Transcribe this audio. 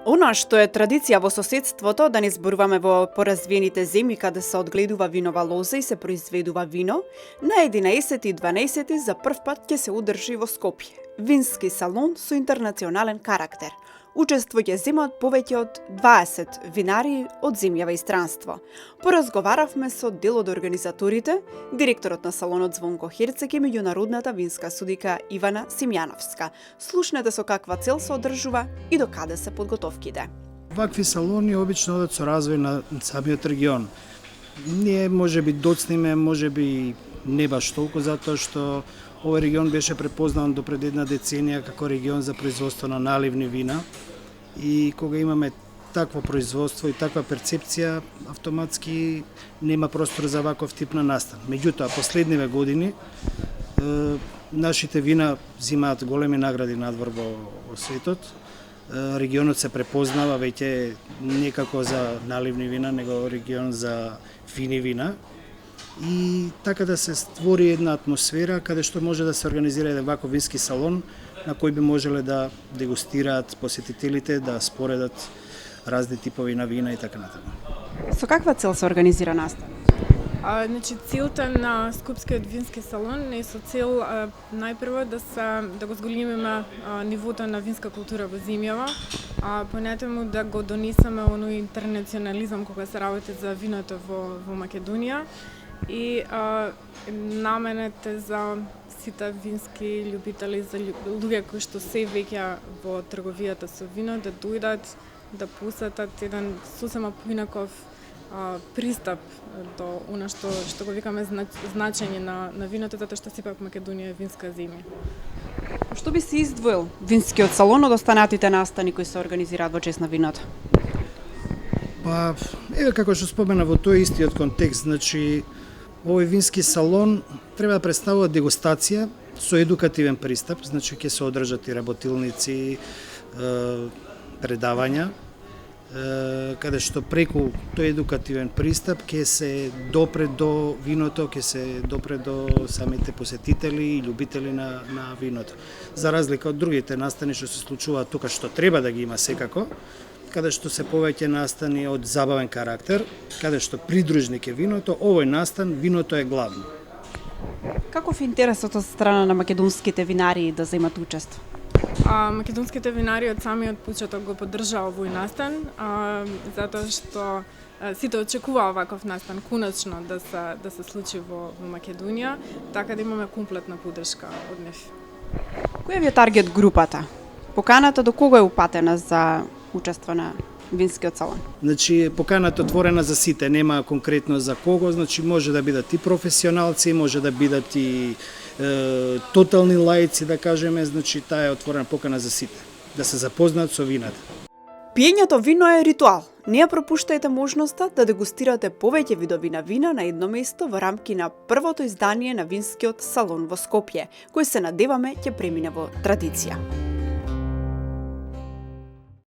Она што е традиција во соседството да не зборуваме во поразвиените земји каде се одгледува винова лоза и се произведува вино, на 11.12 за прв пат ќе се одржи во Скопје. Вински салон со интернационален карактер. Учество ќе земат повеќе од 20 винари од земјава и странство. Поразговаравме со дел од организаторите, директорот на салонот Звонко Херцег и меѓународната винска судика Ивана Симјановска. Слушнете со каква цел се одржува и до каде се подготовките. Вакви салони обично одат со развој на самиот регион. Ние можеби доцниме, можеби не баш толку, затоа што овој регион беше препознан до пред една деценија како регион за производство на наливни вина и кога имаме такво производство и таква перцепција, автоматски нема простор за ваков тип на настан. Меѓутоа, последниве години нашите вина земаат големи награди надвор во светот. Регионот се препознава веќе не како за наливни вина, него регион за фини вина. И така да се створи една атмосфера каде што може да се организира еден ваков вински салон на кој би можеле да дегустираат посетителите, да споредат разни типови на вина и така натаму. Со каква цел се организира настан? Целта на Скопскиот вински салон е со цел најпрво да го зголемиме нивото на винска култура во земјава, понатаму да го донесеме оној интернационализам кога се работи за виното во Македонија и наменете за сите вински љубители, за луѓе кои што се веќе во трговијата со вино, да дојдат, да посетат еден сосема поинаков пристап до она што го викаме значење на виното, затоа што сепак Македонија е винска земја. Што би се издвоил винскиот салон од останатите настани кои се организираат во чест на виното? Па, еве како што спомена во тој истиот контекст, значи овој вински салон треба да представува дегустација со едукативен пристап, значи ќе се одржат и работилници, предавања, каде што преку тој едукативен пристап ќе се допре до виното, ќе се допре до самите посетители и љубители на виното. За разлика од другите настани што се случуваат тука, што треба да ги има секако, каде што се повеќе настани од забавен карактер, каде што придружник е виното, овој настан виното е главно. Каков е интересот од страна на македонските винари да земат учество? Македонските винари од самиот почеток го поддржаа овој настан, затоа што сите очекуваа ваков настан конечно да се случи во Македонија, така да имаме комплетна поддршка од нив. Која ви е таргет групата? Поканата до кого е упатена за учество на винскиот салон? Значи, поканата отворена за сите, нема конкретно за кого, значи може да бидат и професионалци, може да бидат и тотални лаици, да кажеме, значи таа е отворена покана за сите, да се запознаат со вината. Пиењето вино е ритуал. Не ја пропуштајте можноста да дегустирате повеќе видови на вина на едно место во рамки на првото издание на винскиот салон во Скопје, кој се надеваме ќе премине во традиција.